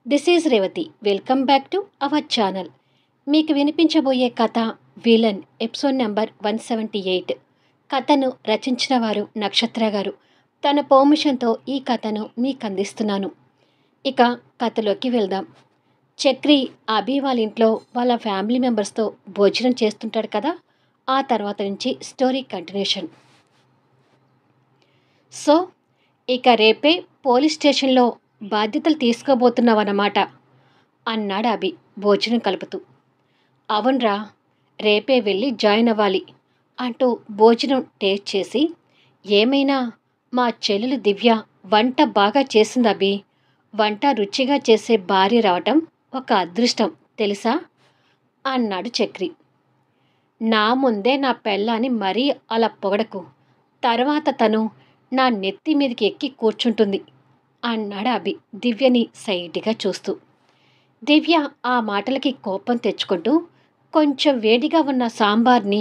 This is Revathi. Welcome back to our channel. మీకు వినిపించబోయే కథ villain episode number 178. కథను రచించిన వారు నక్షత్ర గారు. తన పర్మిషన్తో ఈ కథను మీకు అందిస్తున్నాను. ఇక కథలోకి వెళ్దాం. చక్రి అభి వాళ్ళ ఇంట్లో వాళ్ళ ఫ్యామిలీ మెంబర్స్తో భోజనం చేస్తుంటాడు కదా. ఆ తర్వాత నుంచి స్టోరీ కంటిన్యూషన్. సో ఇక రేపే పోలీస్ స్టేషన్లో బాధ్యతలు తీసుకోబోతున్నావన్నమాట అన్నాడు అభి భోజనం కలుపుతూ. అవునరా, రేపే వెళ్ళి జాయిన్ అవ్వాలి అంటూ భోజనం టేస్ట్ చేసి, ఏమైనా మా చెల్లెలు దివ్య వంట బాగా చేసింది అభి. వంట రుచిగా చేసే భార్య రావటం ఒక అదృష్టం తెలుసా అన్నాడు చక్రి. నా ముందే నా పెళ్ళాన్ని మరీ అలా పొగడకు, తర్వాత తను నా నెత్తి మీదకి ఎక్కి కూర్చుంటుంది అన్నాడు అభి దివ్యని సైట్గా చూస్తూ. దివ్య ఆ మాటలకి కోపం తెచ్చుకుంటూ కొంచెం వేడిగా ఉన్న సాంబార్ని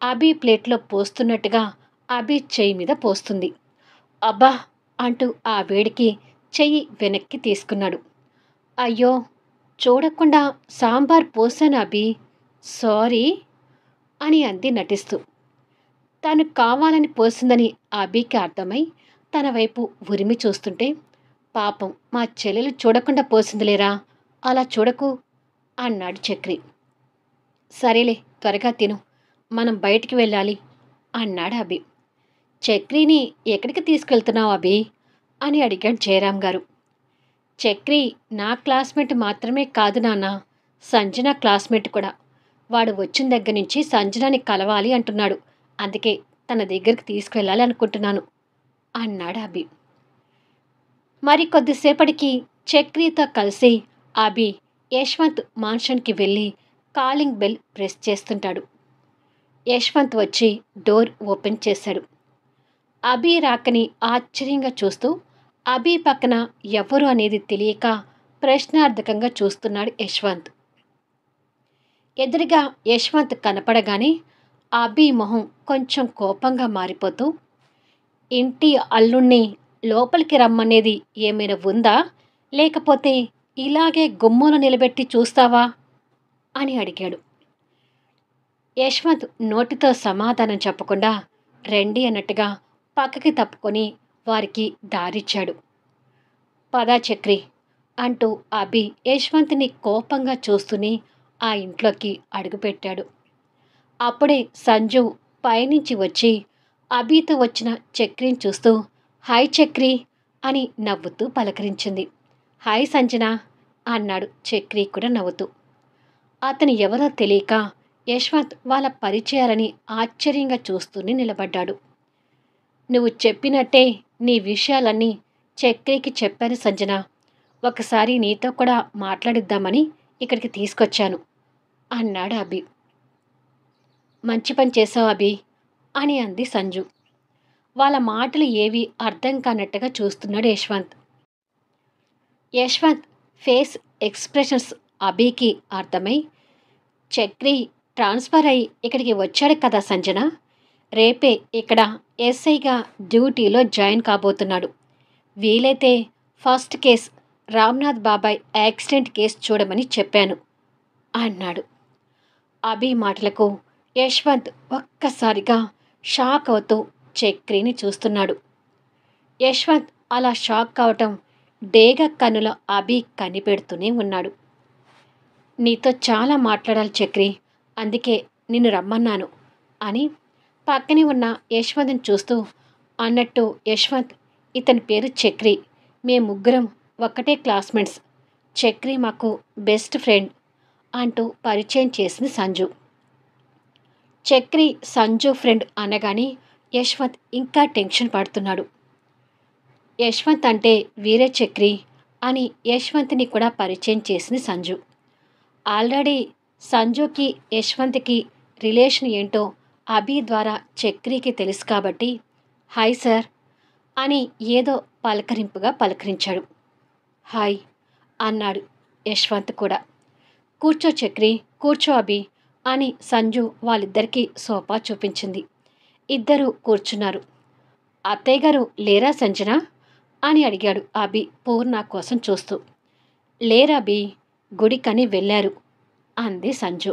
అభి ప్లేట్లో పోస్తున్నట్టుగా అభి చెయ్యి మీద పోస్తుంది. అబ్బా అంటూ ఆ వేడికి చెయ్యి వెనక్కి తీసుకున్నాడు. అయ్యో, చూడకుండా సాంబార్ పోసాను అభి, సారీ అని అంది నటిస్తూ. తను కావాలని పోసిందని అభికి అర్థమై తన వైపు ఉరిమి చూస్తుంటే, పాపం మా చెల్లెలు చూడకుండా పోసిందిలేరా, అలా చూడకు అన్నాడు చక్రి. సరేలే, త్వరగా తిను, మనం బయటికి వెళ్ళాలి అన్నాడు అభి. చక్రిని ఎక్కడికి తీసుకెళ్తున్నావు అభి అని అడిగాడు జయరాం గారు. చక్రి నా క్లాస్మేట్ మాత్రమే కాదు నాన్న, సంజన క్లాస్మేట్ కూడా. వాడు వచ్చిన దగ్గర నుంచి సంజనాని కలవాలి అంటున్నాడు, అందుకే తన దగ్గరికి తీసుకెళ్ళాలి అనుకుంటున్నాను అన్నాడు అభి. మరి కొద్దిసేపటికి చక్రితో కలిసి అభి యశ్వంత్ మాన్షన్కి వెళ్ళి కాలింగ్ బెల్ ప్రెస్ చేస్తుంటాడు. యశ్వంత్ వచ్చి డోర్ ఓపెన్ చేశాడు. అభి రాకని ఆశ్చర్యంగా చూస్తూ అభి పక్కన ఎవరు అనేది తెలియక ప్రశ్నార్థకంగా చూస్తున్నాడు యశ్వంత్. ఎదురుగా యశ్వంత్ కనపడగానే అభి మొహం కొంచెం కోపంగా మారిపోతూ, ఇంటి అల్లుణ్ణి లోపలికి రమ్మనేది ఏమైనా ఉందా, లేకపోతే ఇలాగే గుమ్మలో నిలబెట్టి చూస్తావా అని అడిగాడు. యశ్వంత్ నోటితో సమాధానం చెప్పకుండా రండి అన్నట్టుగా పక్కకి తప్పుకొని వారికి దారిచ్చాడు. పదా చక్రి అంటూ అభి యశ్వంత్ని కోపంగా చూస్తూనే ఆ ఇంట్లోకి అడుగుపెట్టాడు. అప్పుడే సంజు పైనుంచి వచ్చి అభితో వచ్చిన చక్రిని చూస్తూ, హాయ్ చక్రి అని నవ్వుతూ పలకరించింది. హాయ్ సంజన అన్నాడు చక్రి కూడా నవ్వుతూ. అతను ఎవరో తెలియక యశ్వంత్ వాళ్ళ పరిచయాలని ఆశ్చర్యంగా చూస్తూనే నిలబడ్డాడు. నువ్వు చెప్పినట్టే నీ విషయాలన్నీ చక్రికి చెప్పాను సంజన, ఒకసారి నీతో కూడా మాట్లాడిద్దామని ఇక్కడికి తీసుకొచ్చాను అన్నాడు అభి. మంచి పని చేసావు అభి అని అంది సంజు. వాళ్ళ మాటలు ఏవి అర్థం కానట్టుగా చూస్తున్నాడు యశ్వంత్. యశ్వంత్ ఫేస్ ఎక్స్ప్రెషన్స్ అభికి అర్థమై, చక్రి ట్రాన్స్ఫర్ అయి ఇక్కడికి వచ్చాడు కదా సంజన, రేపే ఇక్కడ ఎస్ఐగా డ్యూటీలో జాయిన్ కాబోతున్నాడు. వీలైతే ఫస్ట్ కేస్ రామ్నాథ్ బాబాయ్ యాక్సిడెంట్ కేసు చూడమని చెప్పాను అన్నాడు. అభి మాటలకు యశ్వంత్ ఒక్కసారిగా షాక్ అవుతూ చక్రిని చూస్తున్నాడు. యశ్వంత్ అలా షాక్ కావటం డేగ కన్నుల అభి కనిపెడుతూనే ఉన్నాడు. నీతో చాలా మాట్లాడాలి చక్రి, అందుకే నిన్ను రమ్మన్నాను అని పక్కనే ఉన్న యశ్వంత్ని చూస్తూ అన్నట్టు, యశ్వంత్ ఇతని పేరు చక్రి, మేము ముగ్గురం ఒక్కటే క్లాస్మేట్స్, చక్రి మాకు బెస్ట్ ఫ్రెండ్ అంటూ పరిచయం చేసింది సంజు. చక్రి సంజు ఫ్రెండ్ అనగానే యశ్వంత్ ఇంకా టెన్షన్ పడుతున్నాడు. యశ్వంత్ అంటే వీరే చక్రి అని యశ్వంత్ని కూడా పరిచయం చేసింది సంజు. ఆల్రెడీ సంజుకి యశ్వంత్కి రిలేషన్ ఏంటో అభి ద్వారా చక్రికి తెలుసు కాబట్టి, హాయ్ సార్ అని ఏదో పలకరింపుగా పలకరించాడు. హాయ్ అన్నాడు యశ్వంత్ కూడా. కూర్చో చక్రి, కూర్చో అభి అని సంజు వాళ్ళిద్దరికీ సోఫా చూపించింది. ఇద్దరూ కూర్చున్నారు. అత్తయ్య గారు లేరా సంజన అని అడిగాడు అభి పూర్ణ కోసం చూస్తూ. లేరబి, గుడికని వెళ్ళారు అంది సంజు.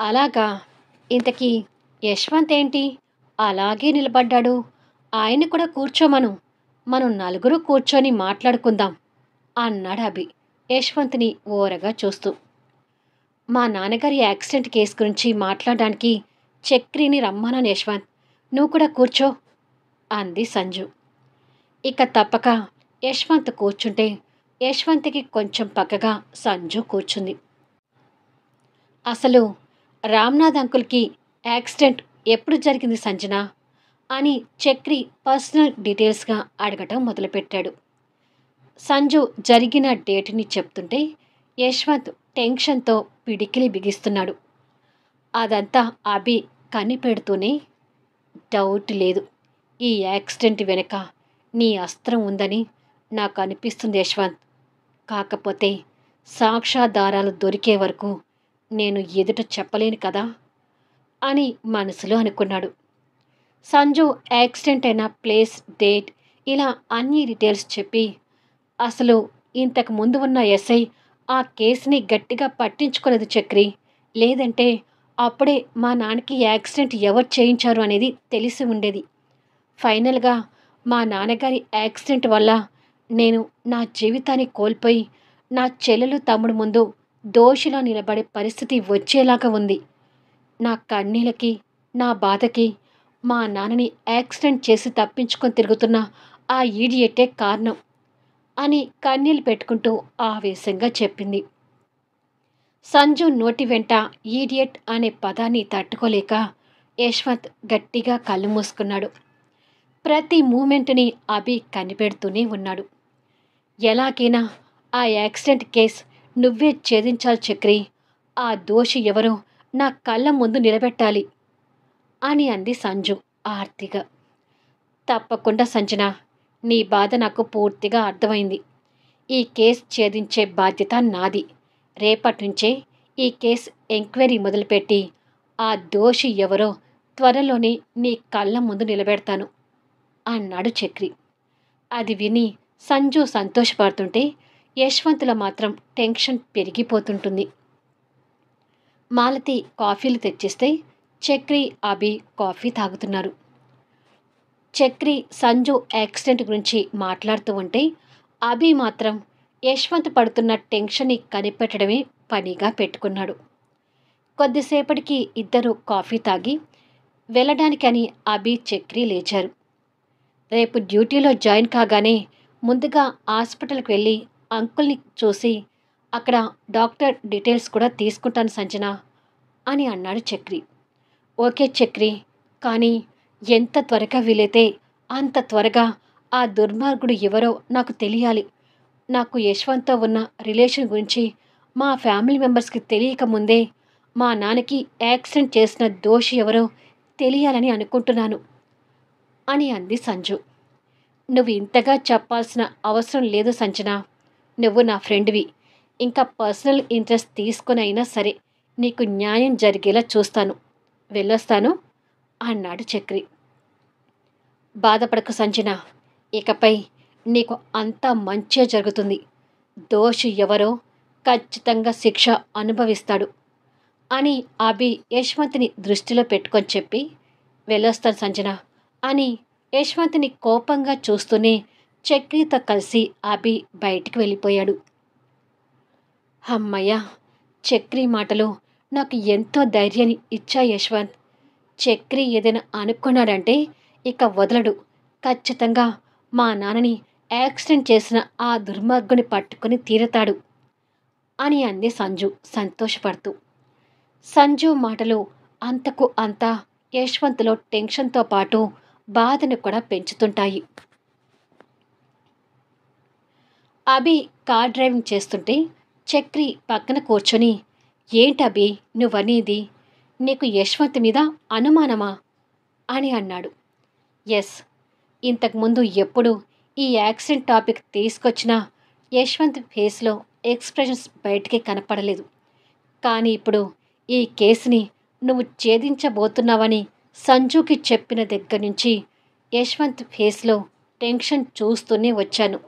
అలాగా, ఇంతకీ యశ్వంత్ ఏంటి అలాగే నిలబడ్డాడు? ఆయన కూడా కూర్చోమను, మనం నలుగురు కూర్చొని మాట్లాడుకుందాం అన్నాడు అభి యశ్వంత్ని ఓరగా చూస్తూ. మా నాన్నగారి యాక్సిడెంట్ కేసు గురించి మాట్లాడడానికి చక్రిని రమ్మన్నాను యశ్వంత్, నువ్వు కూడా కూర్చో అంది సంజు. ఇక తప్పక యశ్వంత్ కూర్చుంటే యశ్వంత్కి కొంచెం పక్కగా సంజు కూర్చుంది. అసలు రామ్నాథ్ అంకుల్కి యాక్సిడెంట్ ఎప్పుడు జరిగింది సంజన అని చక్రి పర్సనల్ డీటెయిల్స్గా అడగటం మొదలుపెట్టాడు. సంజు జరిగిన డేట్ని చెప్తుంటే యశ్వంత్ టెన్షన్తో పిడికిలి బిగిస్తున్నాడు. అదంతా అభి కనిపెడుతూనే, డౌట్ లేదు, ఈ యాక్సిడెంట్ వెనుక నీ అస్త్రం ఉందని నాకు అనిపిస్తుంది యశ్వంత్. కాకపోతే సాక్ష్యాధారాలు దొరికే వరకు నేను ఎదుట చెప్పలేను కదా అని మనసులో అనుకున్నాడు. సంజు యాక్సిడెంట్ అయిన ప్లేస్, డేట్ ఇలా అన్ని డీటెయిల్స్ చెప్పి, అసలు ఇంతకు ముందు ఉన్న ఎస్ఐ ఆ కేసుని గట్టిగా పట్టించుకోలేదు చక్రి, లేదంటే అప్పుడే మా నాన్నకి యాక్సిడెంట్ ఎవరు చేయించారు అనేది తెలిసి ఉండేది. ఫైనల్గా మా నాన్నగారి యాక్సిడెంట్ వల్ల నేను నా జీవితాన్ని కోల్పోయి నా చెల్లెలు తమ్ముడు ముందు దోషిలా నిలబడే పరిస్థితి వచ్చేలాగా ఉంది. నా కన్నీళ్ళకి, నా బాధకి మా నాన్నని యాక్సిడెంట్ చేసి తప్పించుకొని తిరుగుతున్న ఆ ఈడియటే కారణం అని కన్నీళ్ళు పెట్టుకుంటూ ఆవేశంగా చెప్పింది. సంజు నోటి వెంట ఈడియట్ అనే పదాన్ని తట్టుకోలేక యశ్వంత్ గట్టిగా కళ్ళు మూసుకున్నాడు. ప్రతి మూమెంట్ని అభి కనిపెడుతూనే ఉన్నాడు. ఎలాగైనా ఆ యాక్సిడెంట్ కేస్ నువ్వే ఛేదించాలి చక్రి, ఆ దోషి ఎవరో నా కళ్ళ ముందు నిలబెట్టాలి అని అంది సంజు ఆర్తిగా. తప్పకుండా సంజన, నీ బాధ నాకు పూర్తిగా అర్థమైంది. ఈ కేసు ఛేదించే బాధ్యత నాది. రేపటి నుంచే ఈ కేసు ఎంక్వైరీ మొదలుపెట్టి ఆ దోషి ఎవరో త్వరలోనే నీ కళ్ళ ముందు నిలబెడతాను అన్నాడు చక్రి. అది విని సంజు సంతోషపడుతుంటే యశ్వంతుల మాత్రం టెన్షన్ పెరిగిపోతుంటుంది. మాలతి కాఫీలు తెచ్చిస్తే చక్రి, అభి కాఫీ తాగుతున్నారు. చక్రి సంజు యాక్సిడెంట్ గురించి మాట్లాడుతూ ఉంటే అభి మాత్రం యశ్వంత్ పడుతున్న టెన్షన్ని కనిపెట్టడమే పనిగా పెట్టుకున్నాడు. కొద్దిసేపటికి ఇద్దరు కాఫీ తాగి వెళ్ళడానికని అభి, చక్రి లేచారు. రేపు డ్యూటీలో జాయిన్ కాగానే ముందుగా హాస్పిటల్కి వెళ్ళి అంకుల్ని చూసి అక్కడ డాక్టర్ డీటెయిల్స్ కూడా తీసుకుంటాను సంజన అని అన్నాడు చక్రి. ఓకే చక్రి, కానీ ఎంత త్వరగా వీలైతే అంత త్వరగా ఆ దుర్మార్గుడు ఎవరో నాకు తెలియాలి. నాకు యశ్వంత్తో ఉన్న రిలేషన్ గురించి మా ఫ్యామిలీ మెంబర్స్కి తెలియకముందే మా నాన్నకి యాక్సిడెంట్ చేసిన దోషి ఎవరో తెలియాలని అనుకుంటున్నాను అని అంది సంజు. నువ్వు ఇంతగా చెప్పాల్సిన అవసరం లేదు సంజన, నువ్వు నా ఫ్రెండ్వి. ఇంకా పర్సనల్ ఇంట్రెస్ట్ తీసుకుని అయినా సరే నీకు న్యాయం జరిగేలా చూస్తాను. వెళ్ళొస్తాను అన్నాడు చక్రి. బాధపడకు సంజన, ఇకపై నీకు అంతా మంచే జరుగుతుంది. దోషి ఎవరో ఖచ్చితంగా శిక్ష అనుభవిస్తాడు అని అభి యశ్వంత్ని దృష్టిలో పెట్టుకొని చెప్పి, వెళ్ళొస్తాను సంజన అని యశ్వంత్ని కోపంగా చూస్తూనే చక్రితో కలిసి అభి బయటికి వెళ్ళిపోయాడు. అమ్మయ్య, చక్రి మాటలు నాకు ఎంతో ధైర్యాన్ని ఇచ్చా యశ్వంత్. చక్రి ఏదైనా అనుకున్నాడంటే ఇక వదలడు. ఖచ్చితంగా మా నాన్నని యాక్సిడెంట్ చేసిన ఆ దుర్మార్గుని పట్టుకుని తీరతాడు అని అంది సంజు సంతోషపడుతూ. సంజు మాటలు అంతకు అంతా యశ్వంత్లో టెన్షన్తో పాటు బాధను కూడా పెంచుతుంటాయి. అభి కార్ డ్రైవింగ్ చేస్తుంటే చక్రి పక్కన కూర్చొని, ఏంటభి నువ్వనేది, నీకు యశ్వంత్ మీద అనుమానమా అని అన్నాడు. ఎస్, ఇంతకుముందు ఎప్పుడు ఈ యాక్సిడెంట్ టాపిక్ తీసుకొచ్చినా యశ్వంత్ ఫేస్లో ఎక్స్ప్రెషన్స్ బయటికి కనపడలేదు. కానీ ఇప్పుడు ఈ కేసుని నువ్వు ఛేదించబోతున్నావని సంజుకి చెప్పిన దగ్గర నుంచి యశ్వంత్ ఫేస్లో టెన్షన్ చూస్తూనే వచ్చాను.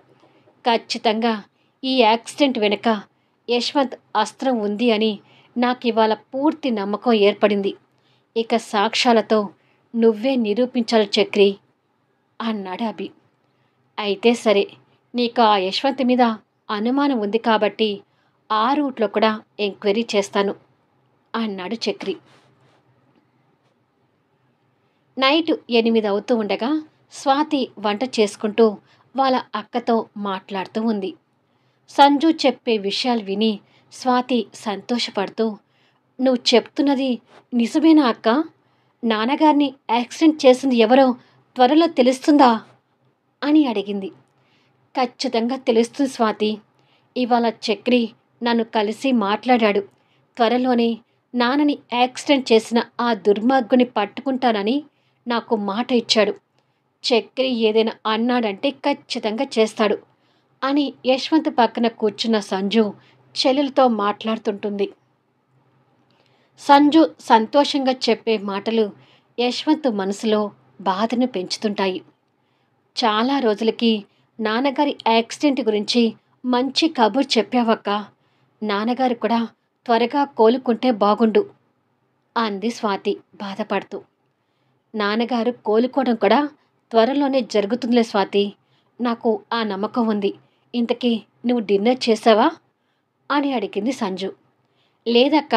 ఖచ్చితంగా ఈ యాక్సిడెంట్ వెనుక యశ్వంత్ అస్త్రం ఉంది అని నాకివాళ పూర్తి నమ్మకం ఏర్పడింది. ఇక సాక్ష్యాలతో నువ్వే నిరూపించాలి చక్రి అన్నాడు అభి. అయితే సరే, నీకు ఆ యశ్వంత్ మీద అనుమానం ఉంది కాబట్టి ఆ రూట్లో కూడా ఎంక్వైరీ చేస్తాను అన్నాడు చక్రి. నైట్ 8 అవుతూ ఉండగా స్వాతి వంట చేసుకుంటూ వాళ్ళ అక్కతో మాట్లాడుతూ ఉంది. సంజు చెప్పే విషయాలు విని స్వాతి సంతోషపడుతూ, నువ్వు చెప్తున్నది నిజమేనా అక్క? నాన్నగారిని యాక్సిడెంట్ చేసింది ఎవరో త్వరలో తెలుస్తుందా అని అడిగింది. ఖచ్చితంగా తెలుస్తుంది స్వాతి. ఇవాళ చక్రి నన్ను కలిసి మాట్లాడాడు. త్వరలోనే నాన్నని యాక్సిడెంట్ చేసిన ఆ దుర్మార్గుని పట్టుకుంటానని నాకు మాట ఇచ్చాడు. చక్రి ఏదైనా అన్నాడంటే ఖచ్చితంగా చేస్తాడు అని యశ్వంత్ పక్కన కూర్చున్న సంజు చెల్లెలతో మాట్లాడుతుంటుంది. సంజు సంతోషంగా చెప్పే మాటలు యశ్వంత్ మనసులో బాధను పెంచుతుంటాయి. చాలా రోజులకి నాన్నగారి యాక్సిడెంట్ గురించి మంచి కబుర్ చెప్పావక్క. నాన్నగారు కూడా త్వరగా కోలుకుంటే బాగుండు అంది స్వాతి బాధపడుతూ. నాన్నగారు కోలుకోవడం కూడా త్వరలోనే జరుగుతుందిలే స్వాతి. నాకు ఆ నమ్మకం ఉంది. ఇంతకీ నువ్వు డిన్నర్ చేసావా అని అడిగింది సంజు. లేదక్క,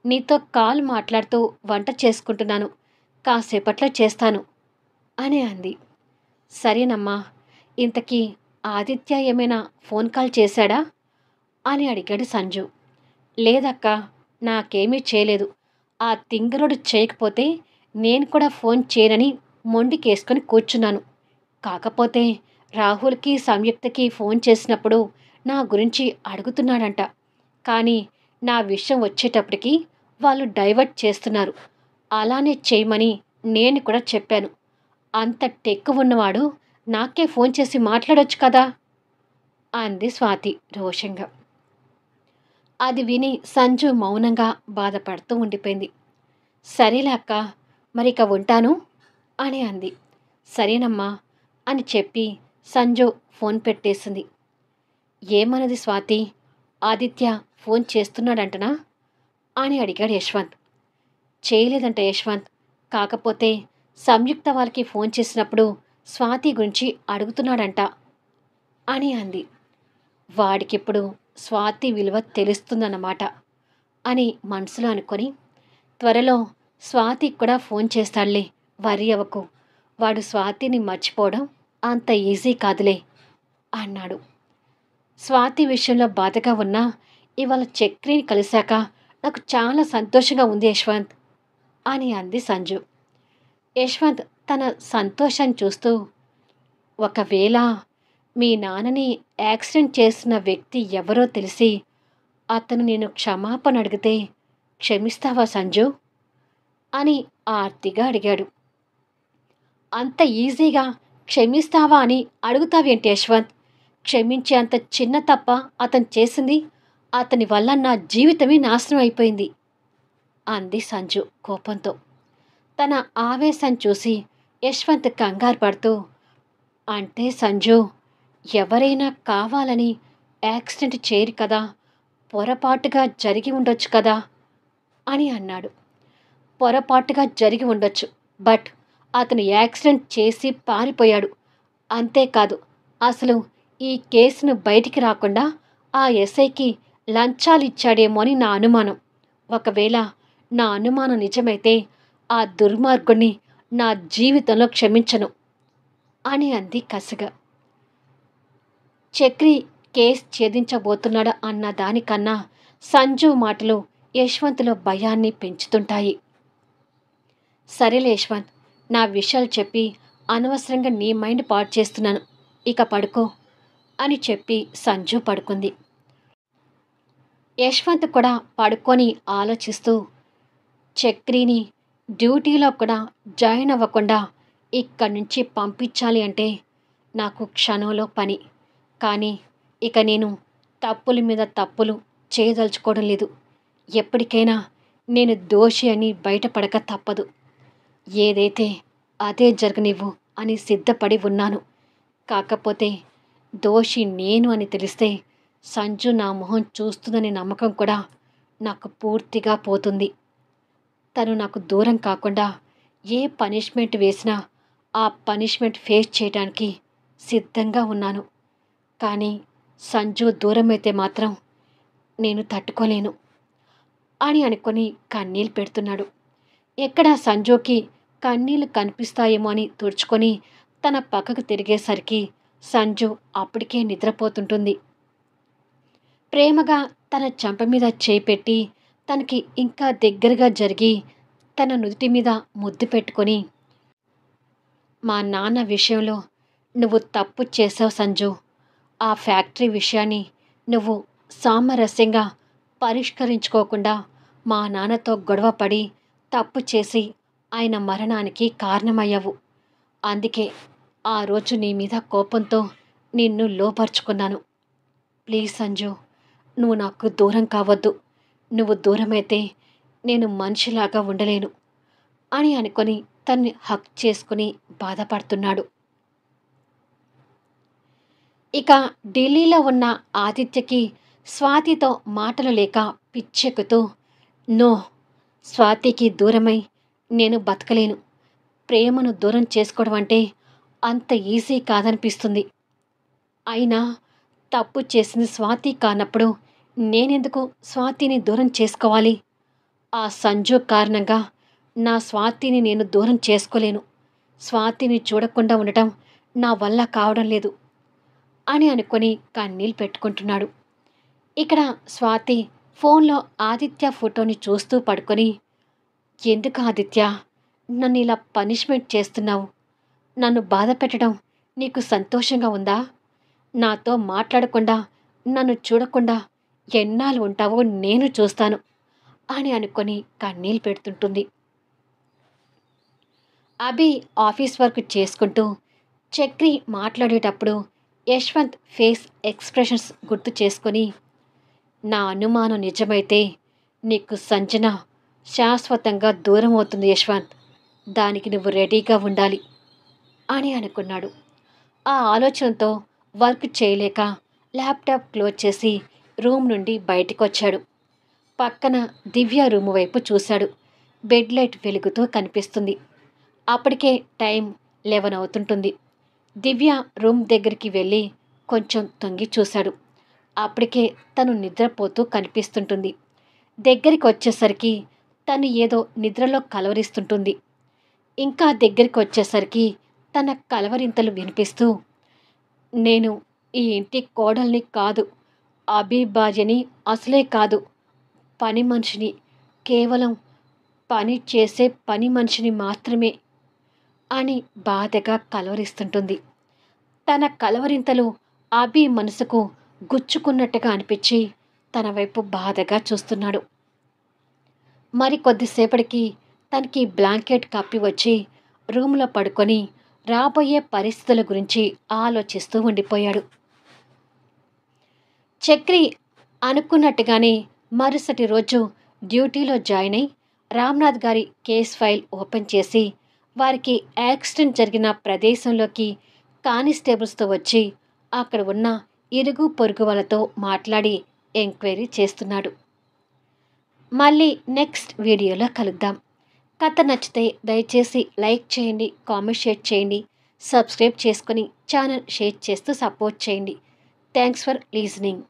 నీతో కాల్ మాట్లాడుతూ వంట చేసుకుంటున్నాను. కాసేపట్లో చేస్తాను అని అంది. సరేనమ్మా. ఇంతకీ ఆదిత్య ఏమైనా ఫోన్ కాల్ చేశాడా అని అడిగాడు సంజు. లేదక్క, నాకేమీ చేయలేదు. ఆ తింగరుడు చేయకపోతే నేను కూడా ఫోన్ చేయనని మొండికేసుకొని కూర్చున్నాను. కాకపోతే రాహుల్కి సంయుక్తకి ఫోన్ చేసినప్పుడు నా గురించి అడుగుతున్నాడంట. కానీ నా విషయం వచ్చేటప్పటికి వాళ్ళు డైవర్ట్ చేస్తున్నారు. అలానే చేయమని నేను కూడా చెప్పాను. అంత టెక్కు ఉన్నవాడు నాకే ఫోన్ చేసి మాట్లాడొచ్చు కదా అంది స్వాతి రోషంగా. అది విని సంజు మౌనంగా బాధపడుతూ ఉండిపోయింది. సరేలే అక్క, మరిక ఉంటాను అని అంది. సరేనమ్మా అని చెప్పి సంజు ఫోన్ పెట్టేసింది. ఏమన్నది స్వాతి? ఆదిత్య ఫోన్ చేస్తున్నాడంటనా అని అడిగాడు యశ్వంత్. చేయలేదంట యశ్వంత్. కాకపోతే సంయుక్త వాళ్ళకి ఫోన్ చేసినప్పుడు స్వాతి గురించి అడుగుతున్నాడంట అని అంది. వాడికిప్పుడు స్వాతి విలువ తెలుస్తుందన్నమాట అని మనసులో అనుకొని, త్వరలో స్వాతికి కూడా ఫోన్ చేస్తాడులే, వరి అవ్వకు. వాడు స్వాతిని మర్చిపోవడం అంత ఈజీ కాదులే అన్నాడు. స్వాతి విషయంలో బాధగా ఉన్నా ఇవాళ చక్రిని కలిశాక నాకు చాలా సంతోషంగా ఉంది యశ్వంత్ అని అంది సంజు. యశ్వంత్ తన సంతోషాన్ని చూస్తూ, ఒకవేళ మీ నాన్నని యాక్సిడెంట్ చేసిన వ్యక్తి ఎవరో తెలిసి అతను నేను క్షమాపణ అడిగితే క్షమిస్తావా సంజు అని ఆర్తిగా అడిగాడు. అంత ఈజీగా క్షమిస్తావా అని అడుగుతావేంటి యశ్వంత్? క్షమించే అంత చిన్న తప్ప అతను చేసింది? అతని వల్ల నా జీవితమే నాశనం అయిపోయింది అంది సంజు కోపంతో. తన ఆవేశం చూసి యశ్వంత్ కంగారు పడుతూ, అంటే సంజు, ఎవరైనా కావాలని యాక్సిడెంట్ చేయరు కదా, పొరపాటుగా జరిగి ఉండొచ్చు కదా అని అన్నాడు. పొరపాటుగా జరిగి ఉండొచ్చు, బట్ అతను యాక్సిడెంట్ చేసి పారిపోయాడు. అంతేకాదు, అసలు ఈ కేసును బయటికి రాకుండా ఆ ఎస్ఐకి లంచాలు ఇచ్చాడేమో అని నా అనుమానం. ఒకవేళ నా అనుమానం నిజమైతే ఆ దుర్మార్గుణ్ణి నా జీవితంలో క్షమించను అని అంది కసిగా. చక్రి కేసు ఛేదించబోతున్నాడు అన్న దానికన్నా సంజు మాటలు యశ్వంత్లో భయాన్ని పెంచుతుంటాయి. సరేలే యశ్వంత్, నా విషయాలు చెప్పి అనవసరంగా నీ మైండ్ పాడు చేస్తున్నాను, ఇక పడుకో అని చెప్పి సంజు పడుకుంది. యశ్వంత్ కూడా పడుకొని ఆలోచిస్తూ, చక్రిని డ్యూటీలో కూడా జాయిన్ అవ్వకుండా ఇక్కడి నుంచి పంపించాలి అంటే నాకు క్షణంలో పని. కానీ ఇక నేను తప్పుల మీద తప్పులు చేయదలుచుకోవడం లేదు. ఎప్పటికైనా నేను దోషి అని బయటపడక తప్పదు. ఏదైతే అదే జరగనివ్వు అని సిద్ధపడి ఉన్నాను. కాకపోతే దోషి నేను అని తెలిస్తే సంజు నా మొహం చూస్తుందనే నమ్మకం కూడా నాకు పూర్తిగా పోతుంది. తను నాకు దూరం కాకుండా ఏ పనిష్మెంట్ వేసినా ఆ పనిష్మెంట్ ఫేస్ చేయడానికి సిద్ధంగా ఉన్నాను. కానీ సంజు దూరమైతే మాత్రం నేను తట్టుకోలేను అని అనుకొని కన్నీళ్ళు పెడుతున్నాడు. ఎక్కడ సంజుకి కన్నీళ్లు కనిపిస్తాయేమో అని తుడుచుకొని తన పక్కకు తిరిగేసరికి సంజు అప్పటికే నిద్రపోతుంటుంది. ప్రేమగా తన చెంప మీద చేయి పెట్టి తనకి ఇంకా దగ్గరగా జరిగి తన నుదుటి మీద ముద్దు పెట్టుకొని, మా నాన్న విషయంలో నువ్వు తప్పు చేసావు సంజు. ఆ ఫ్యాక్టరీ విషయాన్ని నువ్వు సామరస్యంగా పరిష్కరించుకోకుండా మా నాన్నతో గొడవపడి తప్పు చేసి ఆయన మరణానికి కారణమయ్యావు. అందుకే ఆ రోజు నీ మీద కోపంతో నిన్ను లోపరుచుకున్నాను. ప్లీజ్ సంజు, నువ్వు నాకు దూరం కావద్దు. నువ్వు దూరమైతే నేను మనిషిలాగా ఉండలేను అని అనుకొని తన్ని హక్ చేసుకుని బాధపడుతున్నాడు. ఇక ఢిల్లీలో ఉన్న ఆదిత్యకి స్వాతితో మాటలు లేక పిచ్చెక్కుతూ, నో, స్వాతికి దూరమై నేను బతకలేను. ప్రేమను దూరం చేసుకోవడం అంటే అంత ఈజీ కాదనిపిస్తుంది. అయినా తప్పు చేసింది స్వాతి కానప్పుడు నేనెందుకు స్వాతిని దూరం చేసుకోవాలి? ఆ సంజు కారణంగా నా స్వాతిని నేను దూరం చేసుకోలేను. స్వాతిని చూడకుండా ఉండటం నా వల్ల కావడం లేదు అని అనుకొని కన్నీళ్ళు పెట్టుకుంటున్నాడు. ఇక్కడ స్వాతి ఫోన్లో ఆదిత్య ఫోటోని చూస్తూ పడుకొని, ఎందుకు ఆదిత్య నన్ను ఇలా పనిష్మెంట్ చేస్తున్నావు? నన్ను బాధ పెట్టడం నీకు సంతోషంగా ఉందా? నాతో మాట్లాడకుండా నన్ను చూడకుండా ఎన్నాళ్ళు ఉంటావో నేను చూస్తాను అని అనుకొని కన్నీళ్ళు పెడుతుంటుంది. అభి ఆఫీస్ వర్క్ చేసుకుంటూ చక్రి మాట్లాడేటప్పుడు యశ్వంత్ ఫేస్ ఎక్స్ప్రెషన్స్ గుర్తు చేసుకొని, నా అనుమానం నిజమైతే నీకు సంజన శాశ్వతంగా దూరం అవుతుంది యశ్వంత్. దానికి నువ్వు రెడీగా ఉండాలి అని అనుకున్నాడు. ఆ ఆలోచనతో వర్క్ చేయలేక ల్యాప్టాప్ క్లోజ్ చేసి రూమ్ నుండి బయటికి వచ్చాడు. పక్కన దివ్య రూమ్ వైపు చూశాడు. బెడ్ లైట్ వెలుగుతూ కనిపిస్తుంది. అప్పటికే టైం 11 అవుతుంటుంది. దివ్య రూమ్ దగ్గరికి వెళ్ళి కొంచెం తొంగి చూశాడు. అప్పటికే తను నిద్రపోతూ కనిపిస్తుంటుంది. దగ్గరికి వచ్చేసరికి తను ఏదో నిద్రలో కలవరిస్తుంటుంది. ఇంకా దగ్గరికి వచ్చేసరికి తన కలవరింతలు వినిపిస్తూ, నేను ఈ ఇంటి కోడల్ని కాదు, అభిబాజని అసలే కాదు, పని మనిషిని, కేవలం పని చేసే పని మనిషిని మాత్రమే అని బాధగా కలవరిస్తుంటుంది. తన కలవరింతలు అభి మనసుకు గుచ్చుకున్నట్టుగా అనిపించి తన వైపు బాధగా చూస్తున్నాడు. మరి కొద్దిసేపటికి తనకి బ్లాంకెట్ కప్పి వచ్చి రూమ్లో పడుకొని రాబోయే పరిస్థితుల గురించి ఆలోచిస్తూ ఉండిపోయాడు. చక్రి అనుకున్నట్టుగానే మరుసటి రోజు డ్యూటీలో జాయిన్ అయి రామ్నాథ్ గారి కేస్ ఫైల్ ఓపెన్ చేసి వారికి యాక్సిడెంట్ జరిగిన ప్రదేశంలోకి కానిస్టేబుల్స్తో వచ్చి అక్కడ ఉన్న ఇరుగు పొరుగు వాళ్ళతో మాట్లాడి ఎంక్వైరీ చేస్తున్నాడు. మళ్ళీ నెక్స్ట్ వీడియోలో కలుద్దాం. కథ నచ్చితే దయచేసి లైక్ చేయండి, కామెంట్ షేర్ చేయండి, సబ్స్క్రైబ్ చేసుకొని ఛానల్ షేర్ చేస్తూ సపోర్ట్ చేయండి. Thanks for లీజనింగ్.